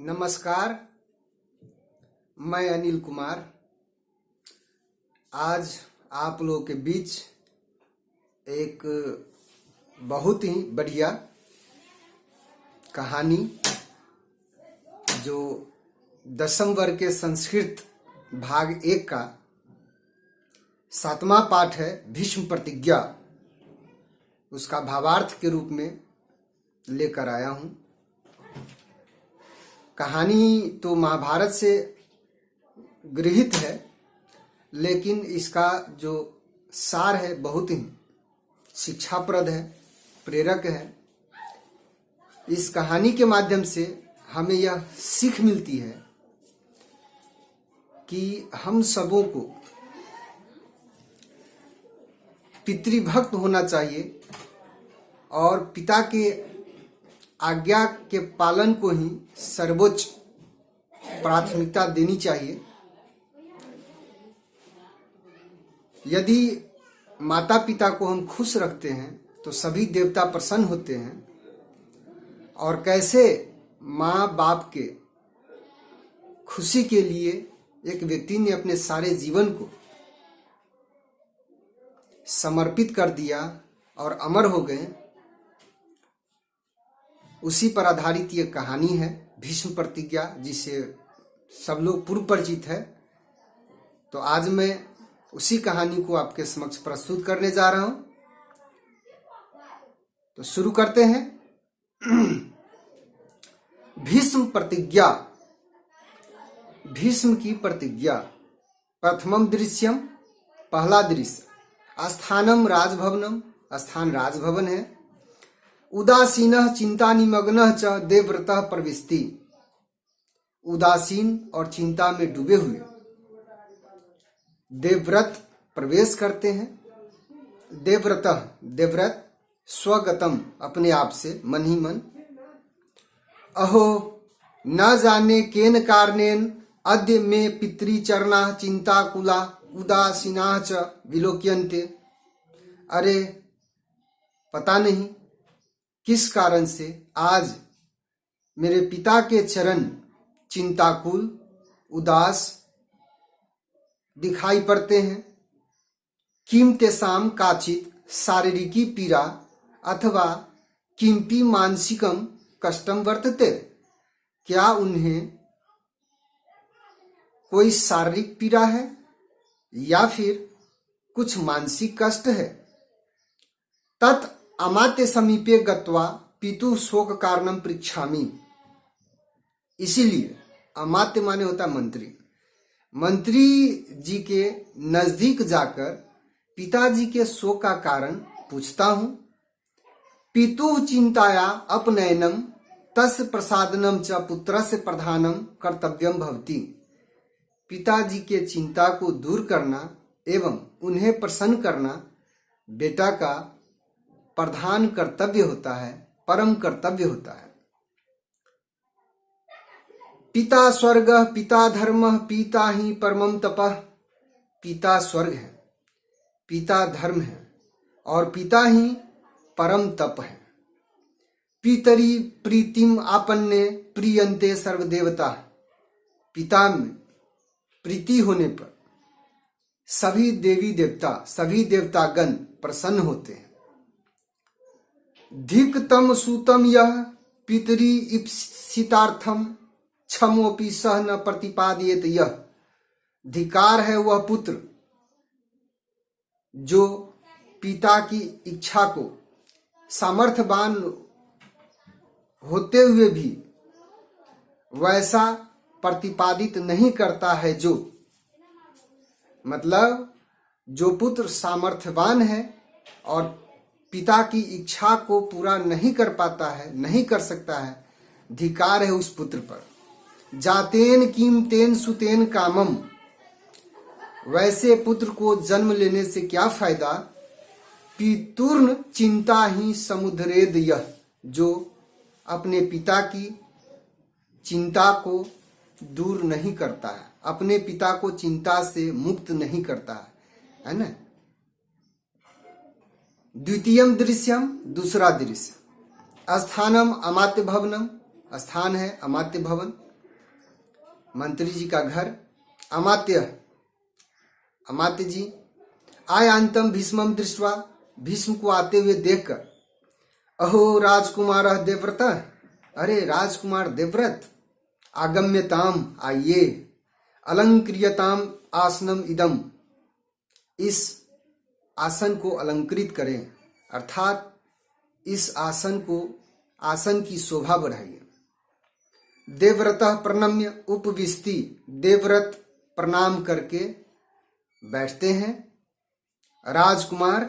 नमस्कार, मैं अनिल कुमार आज आप लोगों के बीच एक बहुत ही बढ़िया कहानी जो 10वीं वर्ग के संस्कृत भाग 1 का 7वां पाठ है भीष्म प्रतिज्ञा, उसका भावार्थ के रूप में लेकर आया हूँ। कहानी तो महाभारत से गृहीत है, लेकिन इसका जो सार है बहुत ही शिक्षाप्रद है, प्रेरक है। इस कहानी के माध्यम से हमें यह सीख मिलती है कि हम सबों को पितृभक्त होना चाहिए और पिता के आज्ञा के पालन को ही सर्वोच्च प्राथमिकता देनी चाहिए। यदि माता पिता को हम खुश रखते हैं तो सभी देवता प्रसन्न होते हैं। और कैसे माँ बाप के खुशी के लिए एक व्यक्ति ने अपने सारे जीवन को समर्पित कर दिया और अमर हो गए, उसी पर आधारित ये कहानी है भीष्म प्रतिज्ञा, जिसे सब लोग पूर्व परिचित है। तो आज मैं उसी कहानी को आपके समक्ष प्रस्तुत करने जा रहा हूं। तो शुरू करते हैं। भीष्म प्रतिज्ञा, भीष्म की प्रतिज्ञा। प्रथमम दृश्यम, पहला दृश्य। स्थानम राजभवनम, स्थान राजभवन है। उदासीनः चिंता निमग्नः च देवव्रतः प्रविशति, उदासीन और चिंता में डूबे हुए देवव्रत प्रवेश करते हैं। देवव्रतः, देवव्रत स्वगतम, अपने आप से, मन ही मन। अहो न जाने केन कारणेन अद्य मे पितृचरणाः चिंताकुला उदासीनाः च विलोक्यन्ते। अरे पता नहीं किस कारण से आज मेरे पिता के चरण चिंताकुल, उदास दिखाई पड़ते हैं। किम तेषां काचित् शारीरिकी पीड़ा अथवा किमपि मानसिकम कष्टम वर्तते। क्या उन्हें कोई शारीरिक पीड़ा है या फिर कुछ मानसिक कष्ट है। तत् अमात्य समीपे गत्वा पितु शोक कारणम पृच्छामि। इसीलिए अमात्य माने होता मंत्री, मंत्री जी के नजदीक जाकर पिताजी के शोक का कारण पूछता हूं। पितु चिंताया अपनयनम तस्य प्रसादनम च पुत्रस्य प्रधानम कर्तव्यम भवति। पिताजी के चिंता को दूर करना एवं उन्हें प्रसन्न करना बेटा का प्रधान कर्तव्य होता है, परम कर्तव्य होता है। पिता स्वर्ग पिता धर्म पिता ही परमम तपः। पिता स्वर्ग है, पिता धर्म है और पिता ही परम तप है। पितरी प्रीतिम आपन्ने प्रियन्ते सर्वदेवता। पिता में प्रीति होने पर सभी देवी देवता, सभी देवतागण प्रसन्न होते हैं। धिक्तम सूतम यह पितरी इप्सितार्थम क्षमोपि सह न प्रतिपादयेत। यह धिकार है वह पुत्र जो पिता की इच्छा को सामर्थ्यवान होते हुए भी वैसा प्रतिपादित नहीं करता है। जो मतलब जो पुत्र सामर्थ्यवान है और पिता की इच्छा को पूरा नहीं कर पाता है, नहीं कर सकता है, धिकार है उस पुत्र पर। जातेन कीमतेन सुतेन कामम। वैसे पुत्र को जन्म लेने से क्या फायदा। पितुर्न चिंता ही समुद्रेद यह। जो अपने पिता की चिंता को दूर नहीं करता है, अपने पिता को चिंता से मुक्त नहीं करता है ना। द्वितीयम दृश्यम, दूसरा दृश्य। स्थानम अमात्य भवनम, स्थान है अमात्य भवन। मंत्री जी का घर। अमात्य जी आयांतम भीष्मम दृष्ट्वा, भीष्म को आते हुए देखकर, अहो राजकुमार देवव्रत, अरे राजकुमार देवव्रत, आगम्यताम आइए, अलंक्रियताम आसनम इदम, इस आसन को अलंकृत करें, अर्थात इस आसन की शोभा बढ़ाइए। देवव्रतः प्रणम्य उपविष्टि, देवव्रत प्रणाम करके बैठते हैं। राजकुमार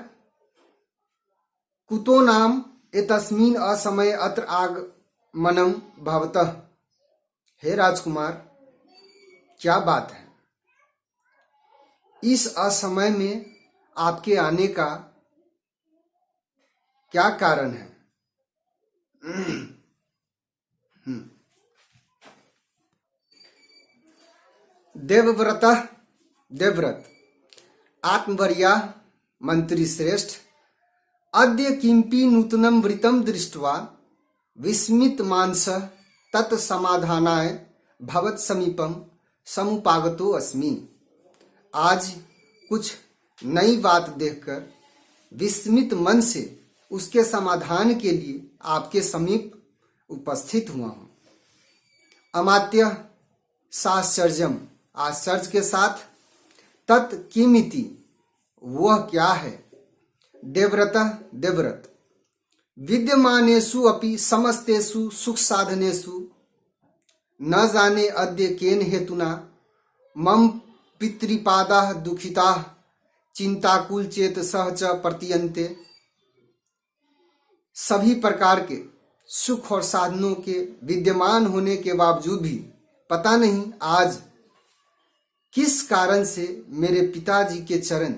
कुतो नाम एतस्मिन् असमये अत्र आगमनम भवतः, हे राजकुमार क्या बात है, इस असमय में आपके आने का क्या कारण है? देवव्रत आत्मवर्या मंत्री श्रेष्ठ, अद्य किंपि नूतनम वृतम दृष्ट्वा विस्मित मानसः तत्समाधानाय भवत समीपम समुपागतो अस्मि। आज कुछ नई बात देखकर विस्मित मन से उसके समाधान के लिए आपके समीप उपस्थित हुआ हूं। अमात्य साश्चर्यम, आश्चर्य के साथ, तत् किमिति, वह क्या है? देवव्रत विद्यमानेषु अपि समस्तेषु सुख साधनेषु न जाने अद्य केन हेतुना मम पितृपादाः दुखिताः चिंताकुल चेतसः च प्रतीयन्ते। सभी प्रकार के सुख और साधनों के विद्यमान होने के बावजूद भी पता नहीं आज किस कारण से मेरे पिताजी के चरण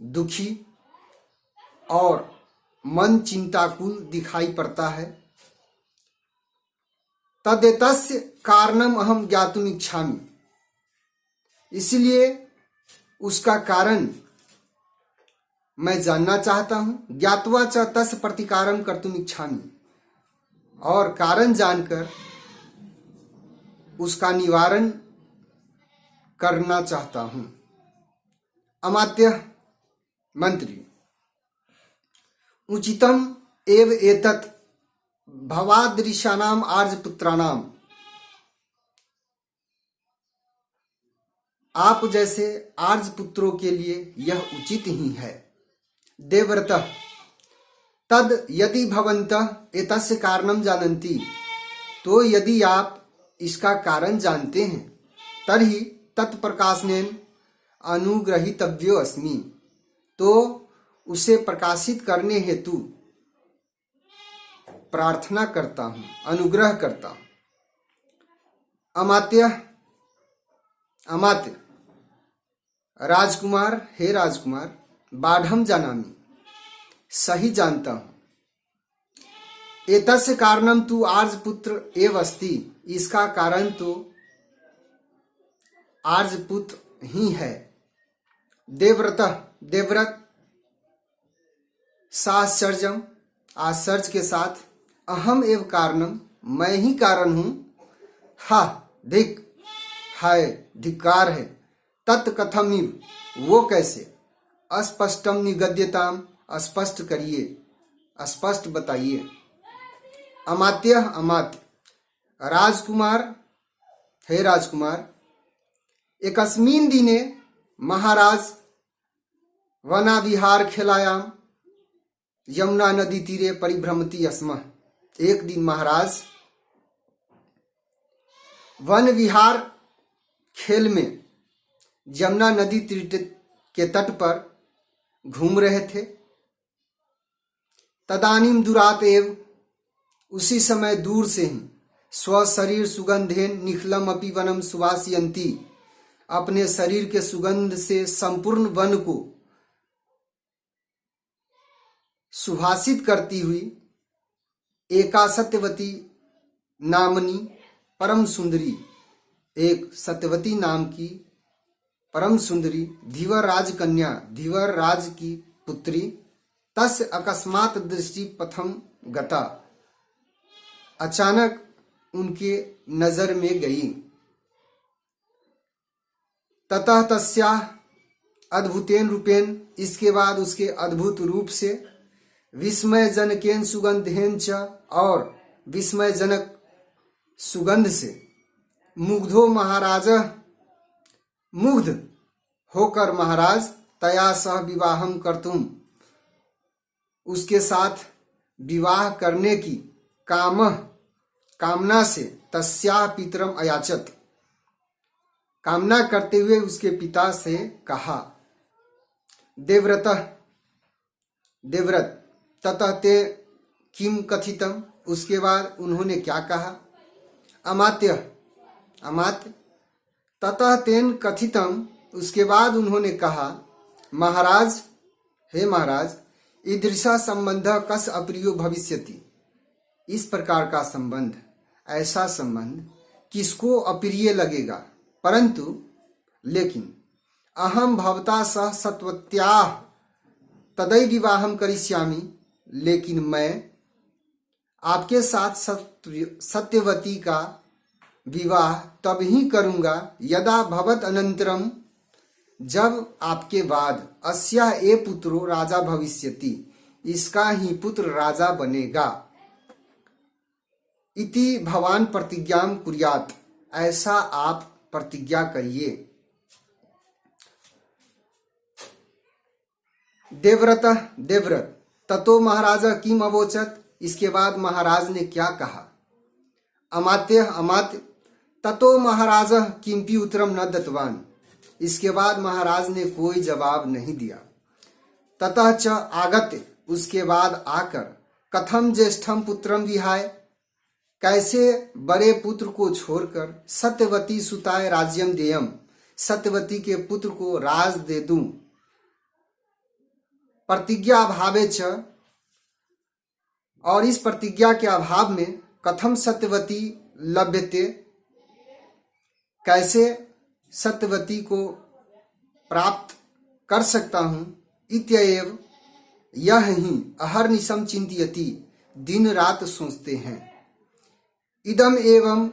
दुखी और मन चिंताकुल दिखाई पड़ता है। तदेतस्य कारणम अहम ज्ञातुम इच्छामि, इसलिए उसका कारण मैं जानना चाहता हूं। ज्ञात्वा च तस्य प्रतिकारम कर्तुम इच्छामि, और कारण जानकर उसका निवारण करना चाहता हूं। अमात्य मंत्री उचितम एव एतत् भवादृशानाम आर्यपुत्राणाम, आप जैसे आर्यपुत्रों के लिए यह उचित ही है। देवव्रत तद यदि भवन्तः एतस्य कारणम जानन्ति, तो यदि आप इसका कारण जानते हैं तर्हि तत्प्रकाशनेन अनुग्रहीतव्यो अस्मि, तो उसे प्रकाशित करने हेतु प्रार्थना करता हूं, अनुग्रह करता हूं। अमात्य राजकुमार, हे राजकुमार, बाढ़म जानामि, सही जानता हूं। एतस्य कारणम तु आर्यपुत्र एव अस्ति, इसका कारण तो आर्यपुत्र ही है। देवव्रत साश्चर्यम, आश्चर्य के साथ, अहम एव कारणम, मैं ही कारण हूं। हा धिक्कार है। तत्कथमिव, वो कैसे? अस्पष्टम निगद्यताम, स्पष्ट करिए, स्पष्ट बताइए। अमात्य राजकुमार, हे राजकुमार, एकस्मिन् दिने महाराज वनाविहार खेलायाम यमुना नदी तीरे परिभ्रमति स्म। एक दिन महाराज वन विहार खेल में यमुना नदी तीर के तट पर घूम रहे थे। तदानीम दुरात एव, उसी समय दूर से ही, स्वशरीर सुगंधेन निखलम अपि वनम सुवासयन्ती, अपने शरीर के सुगंध से संपूर्ण वन को सुभाषित करती हुई एका सत्यवती नामनी परम सुंदरी, एक सत्यवती नाम की परम सुंदरी धीवर राज कन्या, धीवर राज की पुत्री, तस्य अकस्मात दृष्टि पथम गता, अचानक उनके नजर में गई। ततः तस्याः अद्भुतेन रूपेण, इसके बाद उसके अद्भुत रूप से, विस्मयजनकेन सुगंधेन च, और विस्मयजनक सुगंध से, मुग्धो महाराज, मुग्ध होकर महाराज, तया सह विवाहम कर्तुम, उसके साथ विवाह करने की कामना से, तस्याः पितरम अयाचत, कामना करते हुए उसके पिता से कहा। देवव्रत, ततः ते किम कथितम, उसके बाद उन्होंने क्या कहा। अमात्य, ततः तेन कथितम, उसके बाद उन्होंने कहा। महाराज, हे महाराज, ईदृशा संबंध कस अप्रियो भविष्यति, इस प्रकार का संबंध, ऐसा संबंध किसको अप्रिय लगेगा, परंतु लेकिन अहम भवता सह सत्वत्याः तदै विवाहम करिष्यामि, लेकिन मैं आपके साथ सत्यवती का विवाह तब ही करूंगा, यदा भवत अनंतरम, जब आपके बाद, अस्याः ए पुत्रो राजा भविष्यति, इसका ही पुत्र राजा बनेगा। इति भवान प्रतिज्ञाम कुर्यात्, ऐसा आप प्रतिज्ञा करिए। देवव्रत, ततो महाराज किम अवोचत, इसके बाद महाराज ने क्या कहा। अमात्य, ततो महाराज किमपि उत्तरम न दत्तवान, इसके बाद महाराज ने कोई जवाब नहीं दिया। ततः च आगत्य, उसके बाद आकर, कथम ज्येष्ठम पुत्रम विहाय, कैसे बड़े पुत्र को छोड़कर, सत्यवती सुताय राज्यम देयम, सत्यवती के पुत्र को राज दे दूं। प्रतिज्ञा अभावे च, और इस प्रतिज्ञा के अभाव में, कथम सत्यवती लभ्यते, कैसे सत्यवती को प्राप्त कर सकता हूं। इत्येव, यह ही अहर्निशम चिंतयति, दिन रात सोचते हैं। इदम एवं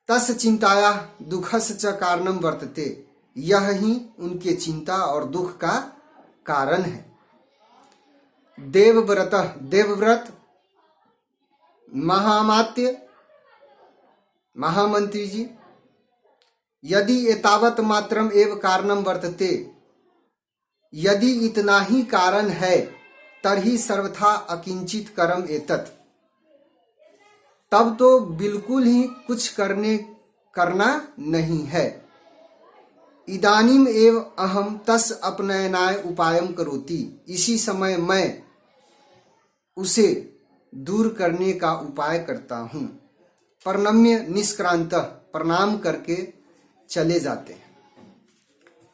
तस् चिंताया दुखस च कारणम वर्तते, यह ही उनके चिंता और दुख का कारण है। देवव्रत, महामात्य, महामंत्री जी, यदि एतावत मात्रम एव कारणम वर्तते, यदि इतना ही कारण है, तर्हि सर्वथा अकिंचित करम एतत्, तब तो बिल्कुल ही कुछ करना नहीं है। इदानीम एव अहम तस् अपनयनाय उपायम करोति, इसी समय मैं उसे दूर करने का उपाय करता हूं। प्रणम्य निष्क्रांत, प्रणाम करके चले जाते हैं।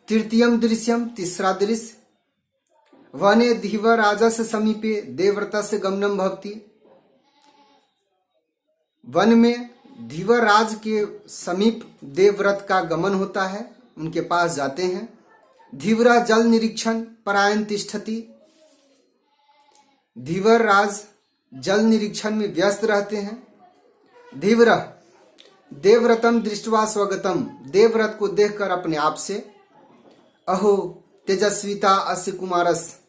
तृतीयम दृश्यम, तीसरा दृश्य, वने धीवराजस समीपे देवव्रतस्य गमनम भवति, वन में धीवराज के समीप देवव्रत का गमन होता है, उनके पास जाते हैं। धीवरा जल निरीक्षण परायण तिष्ठति, धीवराज जल निरीक्षण में व्यस्त रहते हैं। धीवरा देवव्रतम दृष्ट्वा स्वगतम, देवव्रत को देखकर अपने आप से, अहो तेजस्विता अस्य कुमारस,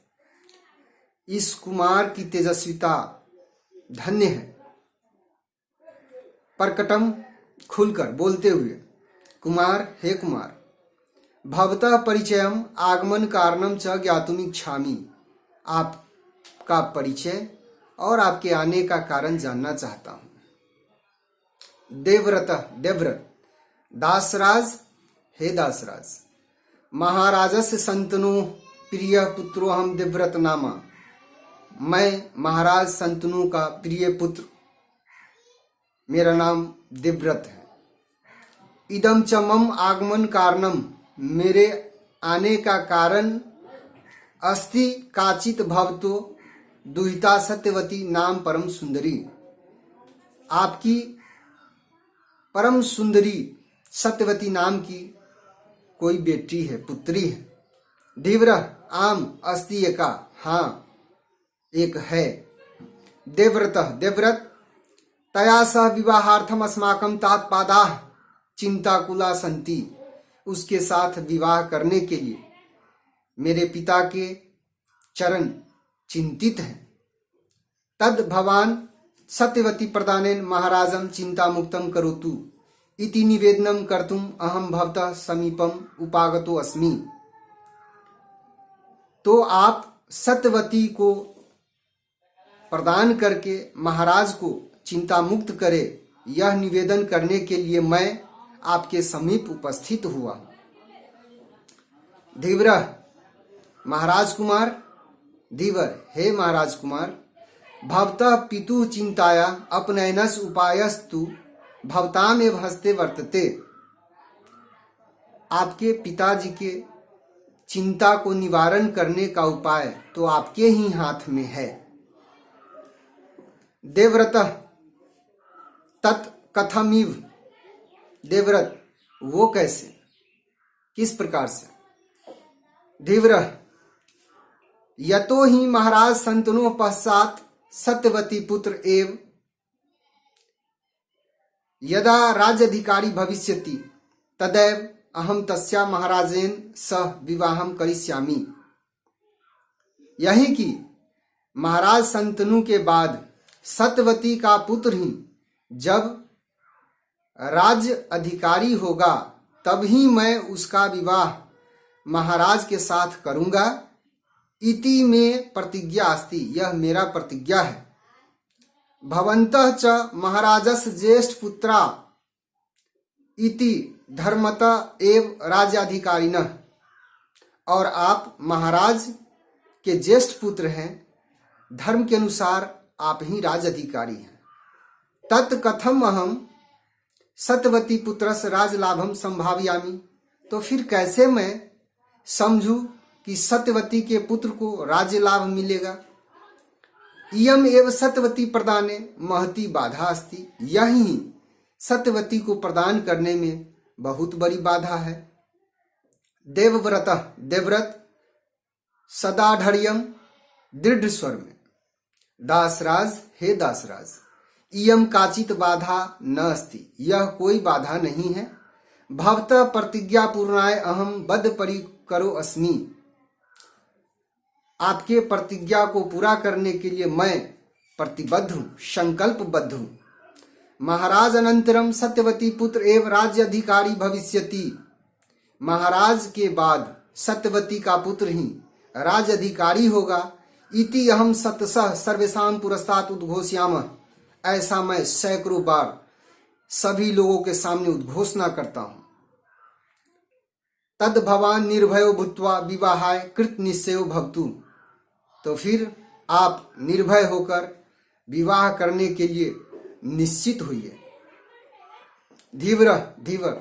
इस कुमार की तेजस्विता धन्य है। प्रकटम, खुलकर बोलते हुए, कुमार, हे कुमार, भवतः परिचयम आगमन कारणम च ज्ञातुमिच्छामि, आपका परिचय और आपके आने का कारण जानना चाहता हूं। देवव्रत, दासराज, हे दासराज, महाराजस्य संतनु प्रिय पुत्रो हम देवव्रत नामा, मैं महाराज संतनु का प्रिय पुत्र, मेरा नाम देवव्रत है। इदम च मम आगमन कारणम, मेरे आने का कारण, अस्ति काचित भवतो दुहिता सत्यवती नाम परम सुंदरी, आपकी परम सुंदरी सत्यवती नाम की कोई बेटी है, पुत्री है। धीव्र, आम, अस्ति एका, हाँ एक है। देवव्रत, तया सह विवाहार्थम अस्माकं तात पादाः चिंताकुला सन्ति, उसके साथ विवाह करने के लिए मेरे पिता के चरण चिंतित हैं। तद भवान सत्यवती प्रदानेन महाराजं चिंता मुक्तं करोतु इति निवेदनं कर्तुम अहम भवतः समीपम उपागतो अस्मि। तो आप सत्यवती को प्रदान करके महाराज को चिंता मुक्त करे, यह निवेदन करने के लिए मैं आपके समीप उपस्थित हुआ। धीवर महाराज कुमार, धीवर हे महाराज कुमार, भवतः पितुः चिंताया अपनयनस् उपायस्तु भवतामेव हस्ते वर्तते। आपके पिताजी के चिंता को निवारण करने का उपाय तो आपके ही हाथ में है। देवव्रत तत् कथमिव, देवव्रत वो कैसे, किस प्रकार से? धीवर यतो ही महाराज संतनो पश्चात सत्यवती पुत्र एव यदा राज्याधिकारी भविष्यति तदैव अहम तस्या महाराजेन सह विवाहम करिष्यामि। यही कि महाराज संतनु के बाद सत्यवती का पुत्र ही जब राज्य अधिकारी होगा तब ही मैं उसका विवाह महाराज के साथ करूंगा। इति में प्रतिज्ञा अस्ति, यह मेरा प्रतिज्ञा है। भवन्तः च महाराजस्य ज्येष्ठ पुत्रा इति धर्मतः एव राज्याधिकारिणः, और आप महाराज के ज्येष्ठ पुत्र हैं, धर्म के अनुसार आप ही राजाधिकारी हैं। तत् कथम अहम सत्यवती पुत्रस्य राजलाभम संभावयामि, तो फिर कैसे मैं समझूं कि सत्यवती के पुत्र को राज्य लाभ मिलेगा। इयम एव सत्यवती प्रदाने महती बाधा अस्ति, यही सत्यवती को प्रदान करने में बहुत बड़ी बाधा है। देवव्रत, देवव्रत सदाढ़ दृढ़ स्वर में, दासराज हे दासराज, इयम काचित बाधा न अस्ति, यह कोई बाधा नहीं है। भवतः प्रतिज्ञा पूर्णाय अहम बद्ध परिकरो अस्मि, आपके प्रतिज्ञा को पूरा करने के लिए मैं प्रतिबद्ध हूं, संकल्पबद्ध हूं। महाराज अनंतरम सत्यवती पुत्र एवं राज्य अधिकारी भविष्यति, महाराज के बाद सत्यवती का पुत्र ही राज्य अधिकारी होगा। इति अहम सतसः सर्वेषां पुरस्तात् उद्घोषयामः, ऐसा मैं सैकड़ों बार सभी लोगों के सामने उद्घोषणा करता हूं। तद भवान निर्भयो भूत्वा विवाहाय कृत निश्चयो भवतु, तो फिर आप निर्भय होकर विवाह करने के लिए निश्चित होइए। धीवर, धीवर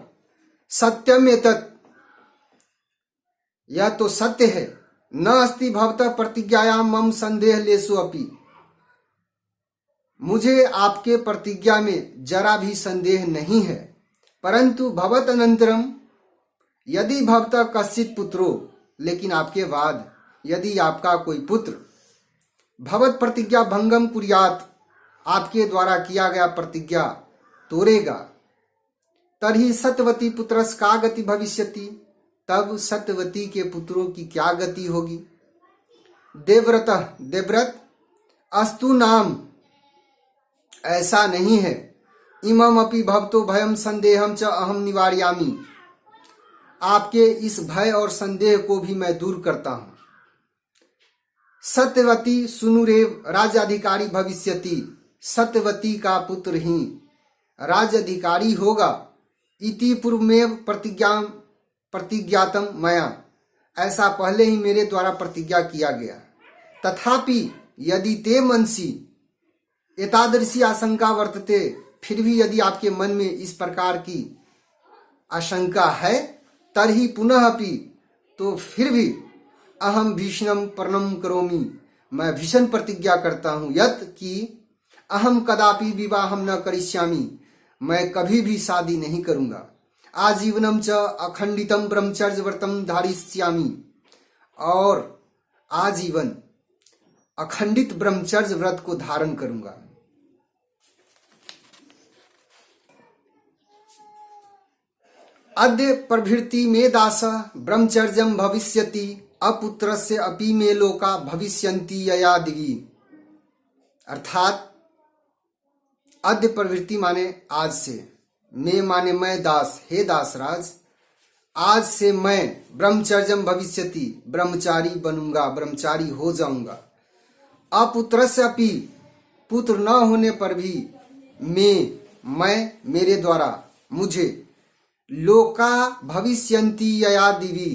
सत्यम एतत्, यह तो सत्य है। न अस्ति भवतः प्रतिज्ञायां मम संदेह लेशु अपि, मुझे आपके प्रतिज्ञा में जरा भी संदेह नहीं है। परंतु भवत अनंतरम यदि भवतः कश्चित पुत्रो, लेकिन आपके बाद यदि आपका कोई पुत्र भवत प्रतिज्ञा भंगम कुर्यात, आपके द्वारा किया गया प्रतिज्ञा तोड़ेगा, तर्हि सत्यवती पुत्रस्य का गति भविष्यति, तब सत्यवती के पुत्रों की क्या गति होगी। देवव्रत, देवव्रत अस्तु नाम, ऐसा नहीं है। इमम अपि भवतो भयम संदेहम च अहम निवारयामि, आपके इस भय और संदेह को भी मैं दूर करता हूं। सत्यवती सुनुरेव राज्याधिकारी भविष्यति, सत्यवती का पुत्र ही राज्याधिकारी होगा। इति पूर्वमेव प्रतिज्ञातम मया, ऐसा पहले ही मेरे द्वारा प्रतिज्ञा किया गया। तथापि यदि ते मनसी एतादृशी आशंका वर्तते, फिर भी यदि आपके मन में इस प्रकार की आशंका है, तर्हि पुनः अपि, तो फिर भी अहम भीषणम प्रणम करोमि, मैं भीषण प्रतिज्ञा करता हूं, यत कि अहम कदापि विवाहम न करिष्यामि, मैं कभी भी शादी नहीं करूंगा। आजीवनम च अखंडितम ब्रह्मचर्य व्रतम धारिष्यामि, और आजीवन अखंडित ब्रह्मचर्य व्रत को धारण करूंगा। अद्य प्रभृति मे दास ब्रह्मचर्यम भविष्यति अपुत्रस्य अपि मे लोका भविष्यन्ति यया दिवि। अर्थात अद्य प्रवृत्ति माने आज से, मैं माने मैं दास, हे दासराज आज से मैं ब्रह्मचर्यम भविष्यति ब्रह्मचारी बनूंगा, ब्रह्मचारी हो जाऊंगा। अपुत्रस्य अपि पुत्र न होने पर भी मैं मेरे द्वारा मुझे लोका भविष्यन्ति यया दिवि,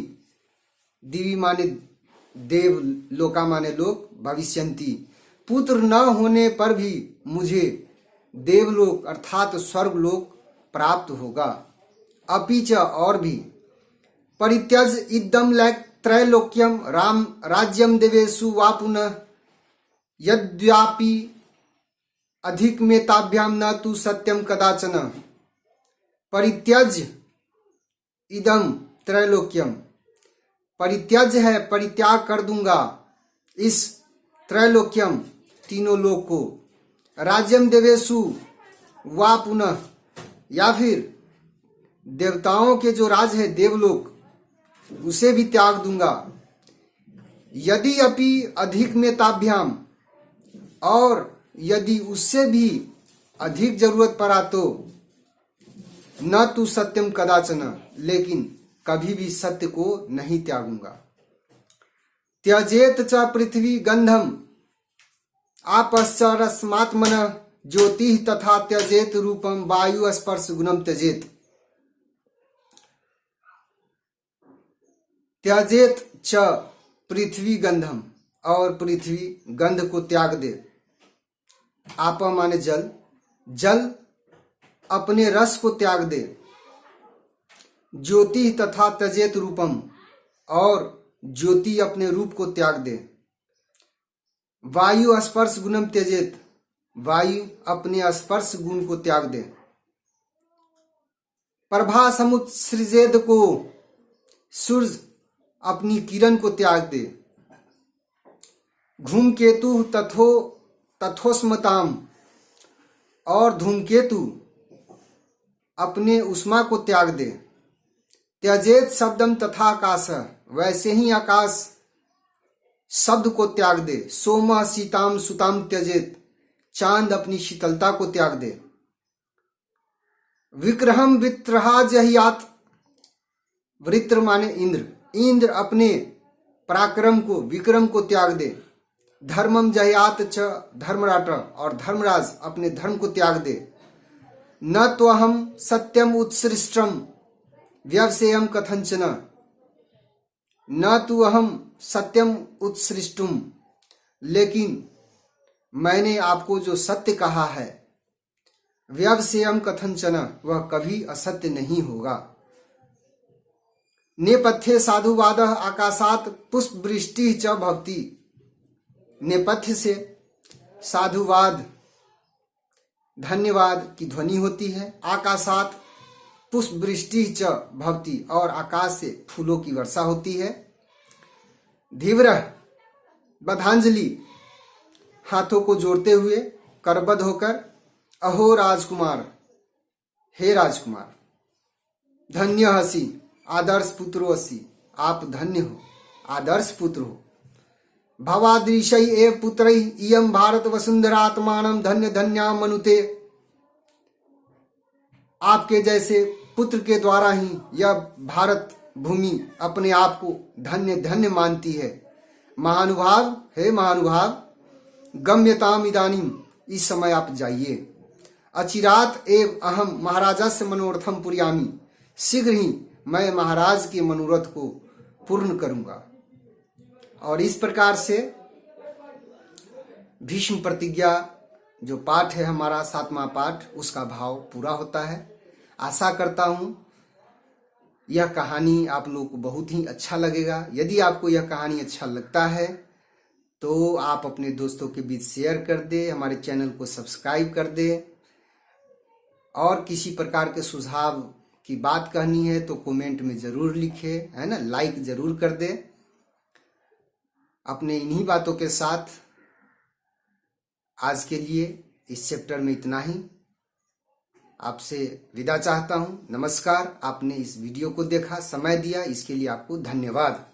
दिवि माने देव, लोका माने लोक, भविष्यन्ति पुत्र न होने पर भी मुझे देवलोक अर्थात स्वर्गलोक प्राप्त होगा। अपिच और भी परित्यज इदम त्रैलोक्यम राम राज्यम देवेषु वा पुनः यद्यापि अधिक मेताभ्याम न तु सत्यम कदाचन। परित्यज इदम त्रैलोक्यम, परित्यज है परित्याग कर दूंगा इस त्रैलोक्यम तीनों लोक को, राज्यम देवेशु वा पुनः या फिर देवताओं के जो राज है देवलोक उसे भी त्याग दूंगा। यदि अपि अधिक मेताभ्याम, और यदि उससे भी अधिक जरूरत पड़ा तो न तु सत्यम कदाचन, लेकिन कभी भी सत्य को नहीं त्यागूंगा। त्यजेत च पृथ्वी गंधम आपश्च रश्मात्मन ज्योति तथा त्यजेत रूपम वायु स्पर्श गुणम त्यजेत। त्यजेत च पृथ्वी गंधम, और पृथ्वी गंध को त्याग दे। आप माने जल, जल अपने रस को त्याग दे। ज्योति तथा त्यजेत रूपम, और ज्योति अपने रूप को त्याग दे। वायु स्पर्श गुणम त्यजेत, वायु अपने स्पर्श गुण को त्याग दे। प्रभा समुत्सृजेद को, सूर्य अपनी किरण को त्याग दे। धूमकेतु तथोस्मताम, और धूमकेतु अपने उष्मा को त्याग दे। त्यजेत शब्दम तथा आकाश, वैसे ही आकाश शब्द को त्याग दे। सोम सीताम सुताम त्यजेत, चांद अपनी शीतलता को त्याग दे। विक्रहम वित्रहा जहियात, वृत्र माने इंद्र, इंद्र अपने पराक्रम को विक्रम को त्याग दे। धर्मम जहियात च धर्मराट, और धर्मराज अपने धर्म को त्याग दे। न तो हम सत्यम उत्सृष्टम व्यवसेयम कथंचन, न तो हम सत्यम उत्सृष्टुम, लेकिन मैंने आपको जो सत्य कहा है व्यवसेयम कथंचन, वह कभी असत्य नहीं होगा। नेपथ्य साधुवाद आकाशात पुष्प वृष्टि च भवति, नेपथ्य से साधुवाद धन्यवाद की ध्वनि होती है। आकाशात पुष्प वृष्टि च भवति, और आकाश से फूलों की वर्षा होती है। धीव्रः बधांजलि, हाथों को जोड़ते हुए करबद्ध होकर, अहो राजकुमार, हे राजकुमार। धन्य हसी आदर्श पुत्रो असि, आप धन्य हो, आदर्श पुत्र हो। भवादृशै एव पुत्रै इयं भारत वसुंधरात्मानं धन्य धन्या मनुते, आपके जैसे पुत्र के द्वारा ही यह भारत भूमि अपने आप को धन्य धन्य मानती है। महानुभाव, हे महानुभाव, गम्यताम इदानीम, इस समय आप जाइए। अचिरात एव अहम महाराजस्य मनोरथम पुरयामि, शीघ्र ही मैं महाराज के मनोरथ को पूर्ण करूंगा। और इस प्रकार से भीष्म प्रतिज्ञा जो पाठ है हमारा 7वां पाठ, उसका भाव पूरा होता है। आशा करता हूं यह कहानी आप लोगों को बहुत ही अच्छा लगेगा। यदि आपको यह कहानी अच्छा लगता है तो आप अपने दोस्तों के बीच शेयर कर दे, हमारे चैनल को सब्सक्राइब कर दे, और किसी प्रकार के सुझाव की बात कहनी है तो कमेंट में जरूर लिखे, है ना, लाइक जरूर कर दे। अपने इन्हीं बातों के साथ आज के लिए इस चैप्टर में इतना ही। आपसे विदा चाहता हूं। नमस्कार। आपने इस वीडियो को देखा, समय दिया, इसके लिए आपको धन्यवाद।